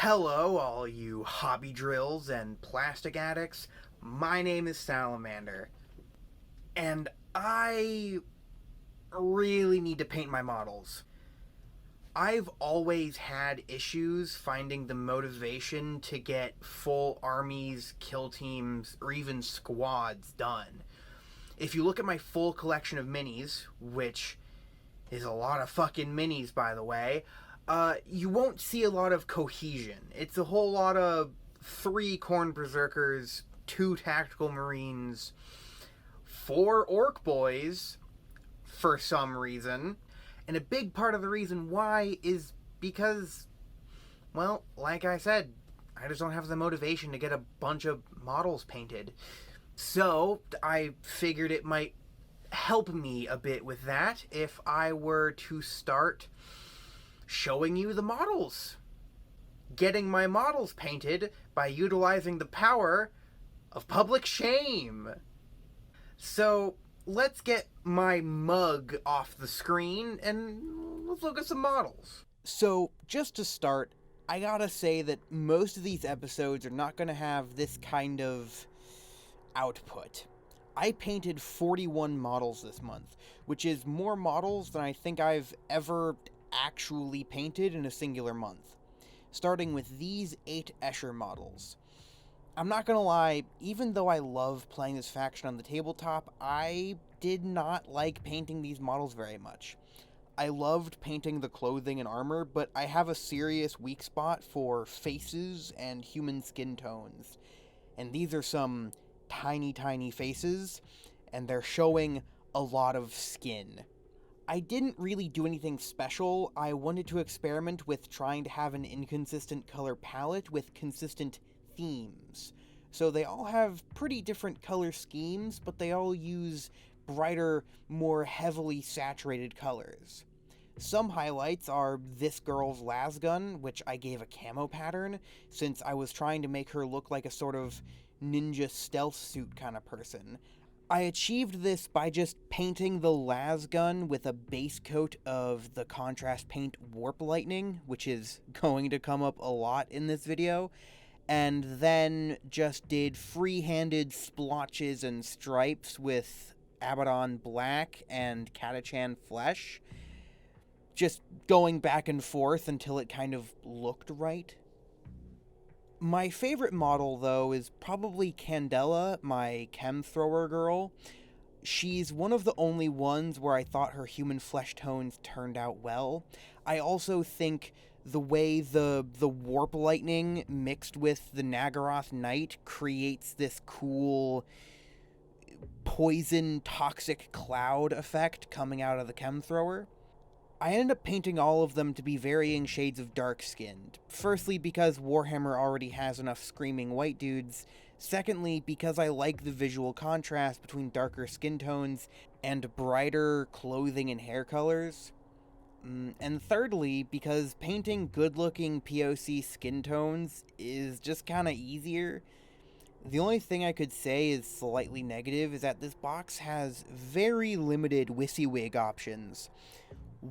Hello, all you hobby drills and plastic addicts. My name is Salamander, and I really need to paint my models. I've always had issues finding the motivation to get full armies, kill teams, or even squads done. If you look at my full collection of minis, which is a lot of fucking minis, by the way, you won't see a lot of cohesion. It's a whole lot of 3 Corn Berserkers, 2 Tactical Marines, 4 Orc Boys, for some reason. And a big part of the reason why is because, well, like I said, I just don't have the motivation to get a bunch of models painted. So, I figured it might help me a bit with that if I were to start showing you the models. Getting my models painted by utilizing the power of public shame. So, let's get my mug off the screen and let's look at some models. So, just to start, I gotta say that most of these episodes are not gonna have this kind of output. I painted 41 models this month, which is more models than I think I've ever actually painted in a singular month. Starting with these 8 Escher models. I'm not gonna lie, even though I love playing this faction on the tabletop, I did not like painting these models very much. I loved painting the clothing and armor, but I have a serious weak spot for faces and human skin tones. And these are some tiny faces, and they're showing a lot of skin. I didn't really do anything special. I wanted to experiment with trying to have an inconsistent color palette with consistent themes. So they all have pretty different color schemes, but they all use brighter, more heavily saturated colors. Some highlights are this girl's lasgun, which I gave a camo pattern, since I was trying to make her look like a sort of ninja stealth suit kind of person. I achieved this by just painting the lasgun with a base coat of the contrast paint Warp Lightning, which is going to come up a lot in this video, and then just did free-handed splotches and stripes with Abaddon Black and Catachan Flesh, just going back and forth until it kind of looked right. My favorite model, though, is probably Candela, my chem thrower girl. She's one of the only ones where I thought her human flesh tones turned out well. I also think the way the Warp Lightning mixed with the Nagaroth Night creates this cool poison toxic cloud effect coming out of the chem thrower. I ended up painting all of them to be varying shades of dark-skinned. Firstly, because Warhammer already has enough screaming white dudes. Secondly, because I like the visual contrast between darker skin tones and brighter clothing and hair colors. And thirdly, because painting good-looking POC skin tones is just kinda easier. The only thing I could say is slightly negative is that this box has very limited WYSIWYG options.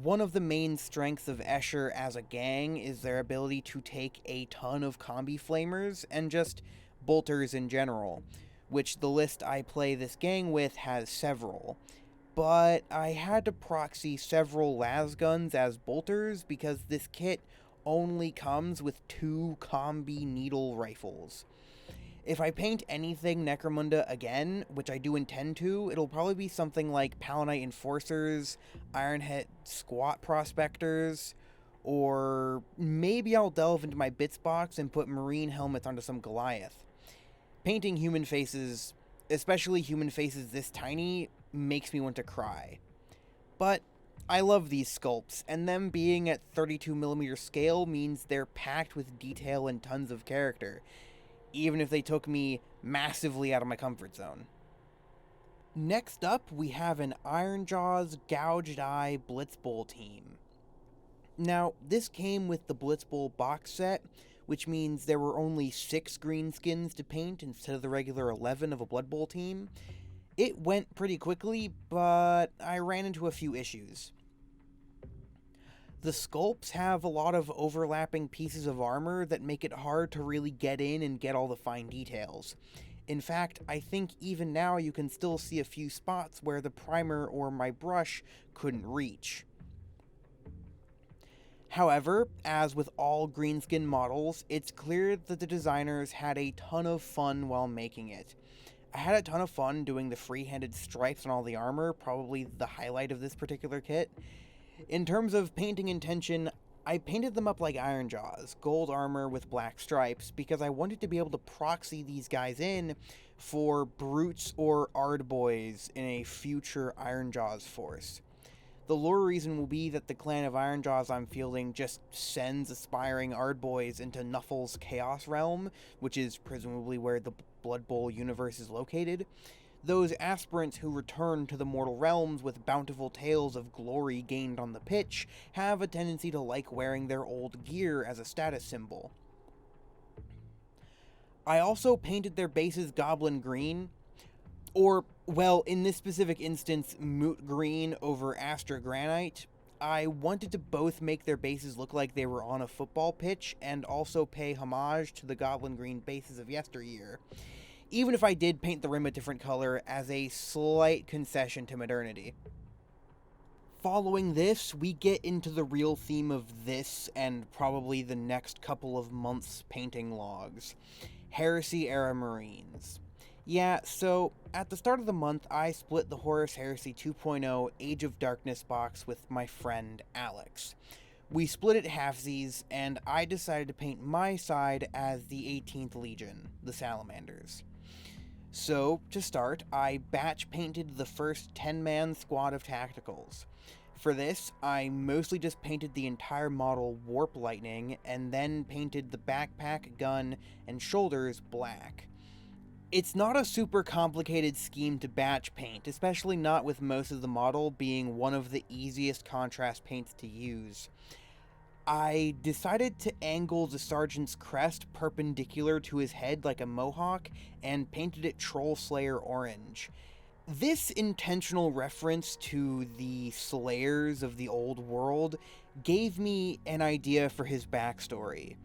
One of the main strengths of Escher as a gang is their ability to take a ton of combi flamers and just bolters in general, which the list I play this gang with has several. But I had to proxy several lasguns as bolters because this kit only comes with 2 combi needle rifles. If I paint anything Necromunda again, which I do intend to, it'll probably be something like Palanite Enforcers, Ironhead Squat Prospectors, or maybe I'll delve into my bits box and put Marine helmets onto some Goliath. Painting human faces, especially human faces this tiny, makes me want to cry. But I love these sculpts, and them being at 32mm scale means they're packed with detail and tons of character, even if they took me massively out of my comfort zone. Next up, we have an Ironjawz Gouged Eye Blitzbowl team. Now, this came with the Blitzbowl box set, which means there were only 6 green skins to paint instead of the regular 11 of a Blood Bowl team. It went pretty quickly, but I ran into a few issues. The sculpts have a lot of overlapping pieces of armor that make it hard to really get in and get all the fine details. In fact, I think even now you can still see a few spots where the primer or my brush couldn't reach. However, as with all greenskin models, it's clear that the designers had a ton of fun while making it. I had a ton of fun doing the free-handed stripes on all the armor, probably the highlight of this particular kit. In terms of painting intention, I painted them up like Ironjaws, gold armor with black stripes, because I wanted to be able to proxy these guys in for brutes or Ardboys in a future Ironjaws force. The lore reason will be that the clan of Ironjaws I'm fielding just sends aspiring Ardboys into Nuffle's Chaos Realm, which is presumably where the Blood Bowl universe is located. Those aspirants who return to the mortal realms with bountiful tales of glory gained on the pitch have a tendency to like wearing their old gear as a status symbol. I also painted their bases goblin green, or, well, in this specific instance, moot green over Astra Granite. I wanted to both make their bases look like they were on a football pitch and also pay homage to the goblin green bases of yesteryear, even if I did paint the rim a different color as a slight concession to modernity. Following this, we get into the real theme of this and probably the next couple of months' painting logs: Heresy-era Marines. Yeah, so at the start of the month, I split the Horus Heresy 2.0 Age of Darkness box with my friend Alex. We split it halfsies, and I decided to paint my side as the 18th Legion, the Salamanders. So, to start, I batch painted the first 10-man squad of tacticals. For this, I mostly just painted the entire model Warp Lightning, and then painted the backpack, gun, and shoulders black. It's not a super complicated scheme to batch paint, especially not with most of the model being one of the easiest contrast paints to use. I decided to angle the sergeant's crest perpendicular to his head like a mohawk and painted it Troll Slayer orange. This intentional reference to the Slayers of the old world gave me an idea for his backstory.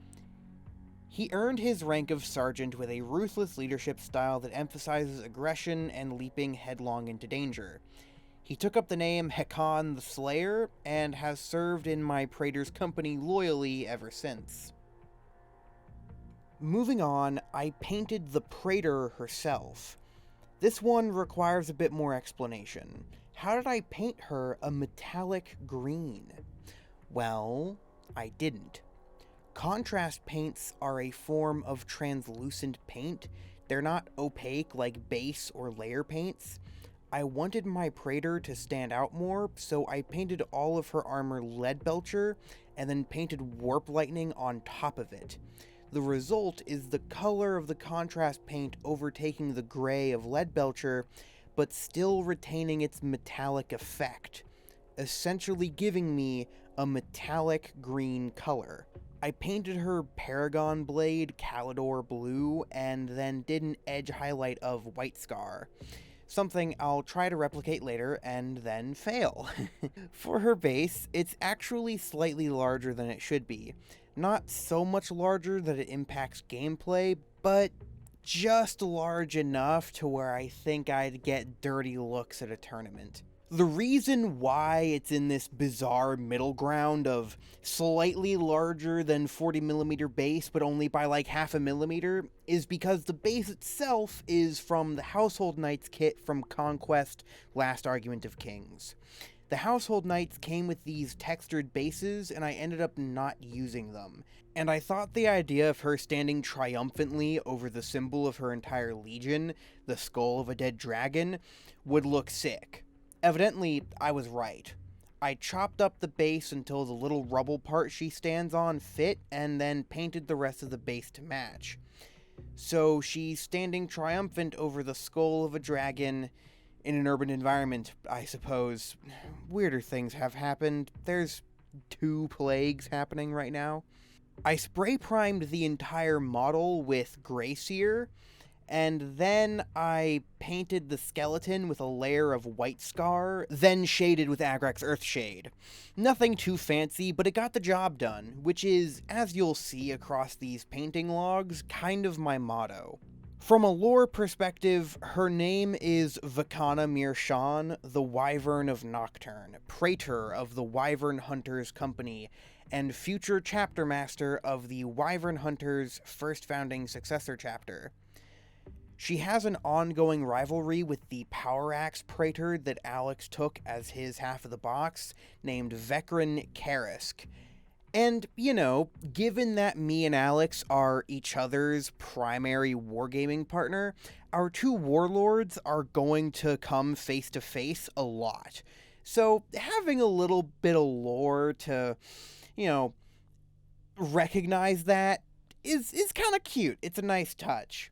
He earned his rank of sergeant with a ruthless leadership style that emphasizes aggression and leaping headlong into danger. He took up the name Hakan the Slayer and has served in my Praetor's company loyally ever since. Moving on, I painted the Praetor herself. This one requires a bit more explanation. How did I paint her a metallic green? Well, I didn't. Contrast paints are a form of translucent paint. They're not opaque like base or layer paints. I wanted my Praetor to stand out more, so I painted all of her armor Leadbelcher and then painted Warp Lightning on top of it. The result is the color of the contrast paint overtaking the gray of Leadbelcher, but still retaining its metallic effect, essentially giving me a metallic green color. I painted her Paragon Blade Calidor blue and then did an edge highlight of White Scar, something I'll try to replicate later and then fail. For her base, it's actually slightly larger than it should be. Not so much larger that it impacts gameplay, but just large enough to where I think I'd get dirty looks at a tournament. The reason why it's in this bizarre middle ground of slightly larger than 40mm base but only by like half a millimeter is because the base itself is from the Household Knights kit from Conquest Last Argument of Kings. The Household Knights came with these textured bases and I ended up not using them. And I thought the idea of her standing triumphantly over the symbol of her entire legion, the skull of a dead dragon, would look sick. Evidently, I was right. I chopped up the base until the little rubble part she stands on fit, and then painted the rest of the base to match. So she's standing triumphant over the skull of a dragon in an urban environment, I suppose. Weirder things have happened. There's 2 plagues happening right now. I spray primed the entire model with Grey Seer, and then I painted the skeleton with a layer of white scar, then shaded with Agrax Earthshade. Nothing too fancy, but it got the job done, which is, as you'll see across these painting logs, kind of my motto. From a lore perspective, her name is Vakana Mirshan, the Wyvern of Nocturne, Praetor of the Wyvern Hunters Company, and future chapter master of the Wyvern Hunters' first founding successor chapter. She has an ongoing rivalry with the Power Axe Praetor that Alex took as his half of the box, named Vekran Karisk. And, given that me and Alex are each other's primary wargaming partner, our two warlords are going to come face to face a lot. So having a little bit of lore to, recognize that is kind of cute. It's a nice touch.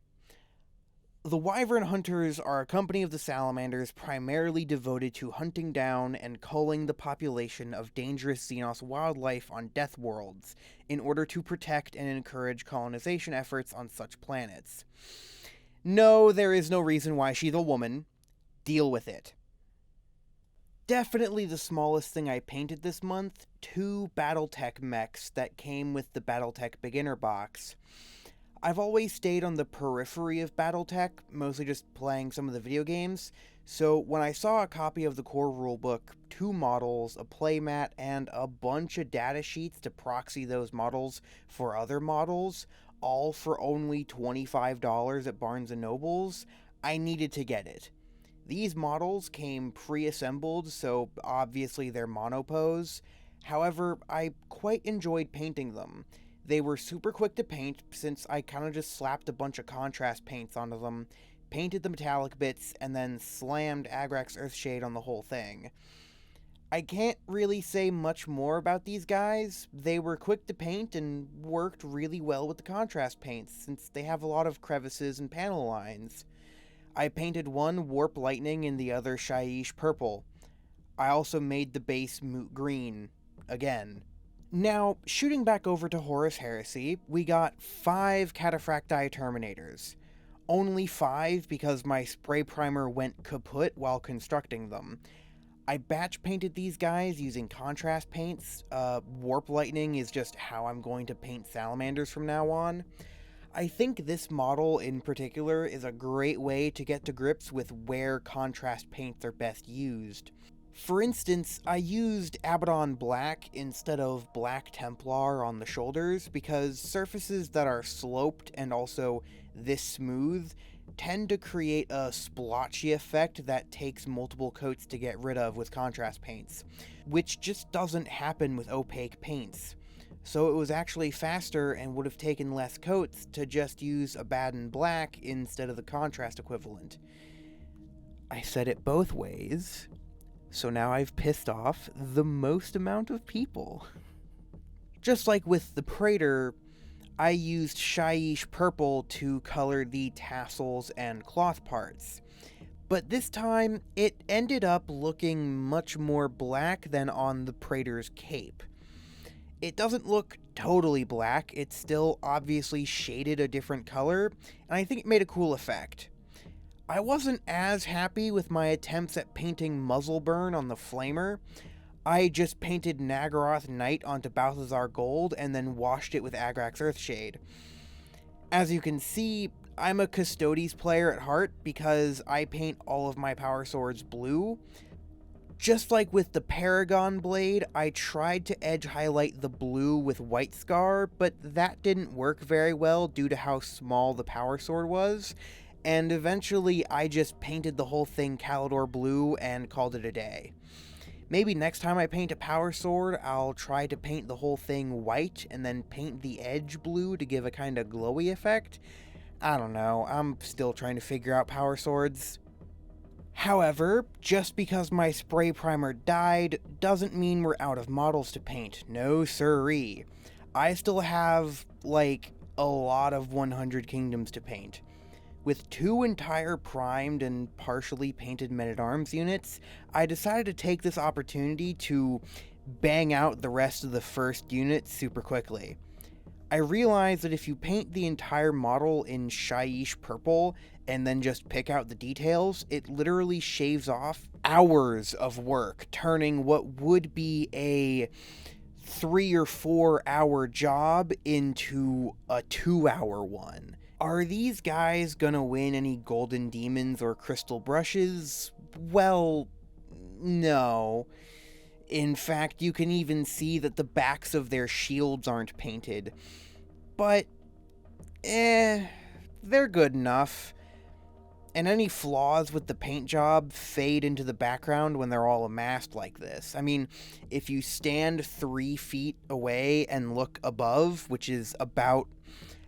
The Wyvern Hunters are a company of the Salamanders primarily devoted to hunting down and culling the population of dangerous Xenos wildlife on Death Worlds in order to protect and encourage colonization efforts on such planets. No, there is no reason why she's a woman. Deal with it. Definitely the smallest thing I painted this month, 2 Battletech mechs that came with the Battletech beginner box. I've always stayed on the periphery of Battletech, mostly just playing some of the video games, so when I saw a copy of the core rulebook, 2 models, a playmat, and a bunch of data sheets to proxy those models for other models, all for only $25 at Barnes & Noble's, I needed to get it. These models came pre-assembled, so obviously they're monopose. However, I quite enjoyed painting them. They were super quick to paint, since I kind of just slapped a bunch of contrast paints onto them, painted the metallic bits, and then slammed Agrax Earthshade on the whole thing. I can't really say much more about these guys. They were quick to paint and worked really well with the contrast paints, since they have a lot of crevices and panel lines. I painted one Warp Lightning and the other Shyish Purple. I also made the base Moot Green, again. Now, shooting back over to Horus Heresy, we got 5 Cataphracti Terminators. Only 5 because my spray primer went kaput while constructing them. I batch painted these guys using contrast paints. Warp Lightning is just how I'm going to paint salamanders from now on. I think this model in particular is a great way to get to grips with where contrast paints are best used. For instance, I used Abaddon Black instead of Black Templar on the shoulders because surfaces that are sloped and also this smooth tend to create a splotchy effect that takes multiple coats to get rid of with contrast paints, which just doesn't happen with opaque paints. So it was actually faster and would have taken less coats to just use Abaddon Black instead of the contrast equivalent. I said it both ways. So now I've pissed off the most amount of people. Just like with the Praetor, I used Shyish Purple to color the tassels and cloth parts. But this time, it ended up looking much more black than on the Praetor's cape. It doesn't look totally black, it's still obviously shaded a different color, and I think it made a cool effect. I wasn't as happy with my attempts at painting Muzzleburn on the Flamer. I just painted Nagaroth Knight onto Balthazar Gold and then washed it with Agrax Earthshade. As you can see, I'm a Custodes player at heart because I paint all of my power swords blue. Just like with the Paragon Blade, I tried to edge highlight the blue with White Scar, but that didn't work very well due to how small the power sword was. And eventually I just painted the whole thing Calidor blue and called it a day. Maybe next time I paint a power sword, I'll try to paint the whole thing white and then paint the edge blue to give a kind of glowy effect. I don't know, I'm still trying to figure out power swords. However, just because my spray primer died doesn't mean we're out of models to paint. No siree. I still have, a lot of 100 Kingdoms to paint. With 2 entire primed and partially painted men-at-arms units, I decided to take this opportunity to bang out the rest of the first unit super quickly. I realized that if you paint the entire model in shyish purple and then just pick out the details, it literally shaves off hours of work, turning what would be a 3 or 4 hour job into a 2 hour one. Are these guys gonna win any golden demons or crystal brushes? Well, no. In fact, you can even see that the backs of their shields aren't painted. But, they're good enough. And any flaws with the paint job fade into the background when they're all amassed like this. I mean, if you stand 3 feet away and look above, which is about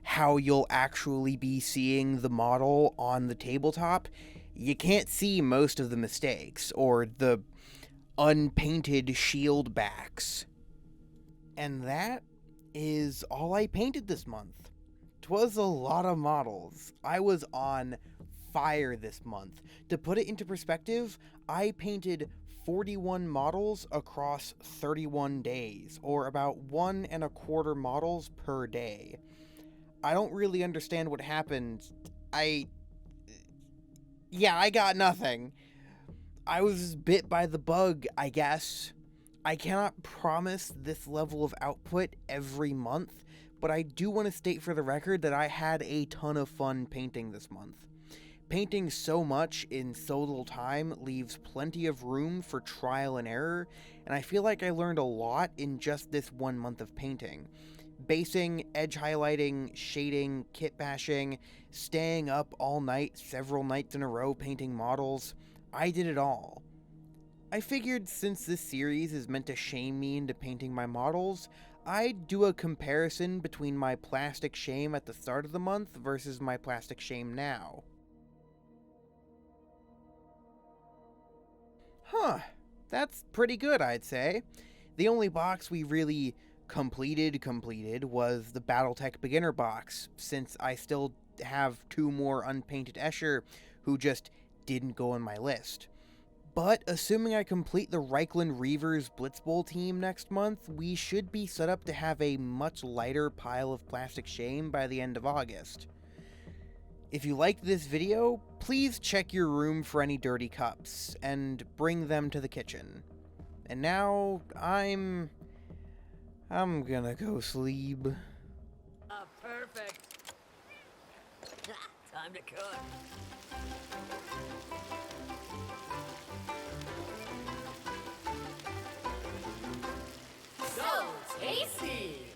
how you'll actually be seeing the model on the tabletop, you can't see most of the mistakes or the unpainted shield backs. And that is all I painted this month. 'Twas a lot of models. I was on fire this month. To put it into perspective, I painted 41 models across 31 days, or about 1.25 models per day. I don't really understand what happened. I got nothing. I was bit by the bug, I guess. I cannot promise this level of output every month, but I do want to state for the record that I had a ton of fun painting this month. Painting so much in so little time leaves plenty of room for trial and error, and I feel like I learned a lot in just this 1 month of painting. Basing, edge highlighting, shading, kit bashing, staying up all night several nights in a row painting models, I did it all. I figured since this series is meant to shame me into painting my models, I'd do a comparison between my plastic shame at the start of the month versus my plastic shame now. Huh, that's pretty good, I'd say. The only box we really completed was the Battletech beginner box, since I still have 2 more unpainted Escher who just didn't go on my list. But assuming I complete the Reichland Reavers Blitzbowl team next month, we should be set up to have a much lighter pile of plastic shame by the end of August. If you liked this video, please check your room for any dirty cups, and bring them to the kitchen. And now, I'm gonna go sleep. Perfect. Time to cook. So tasty!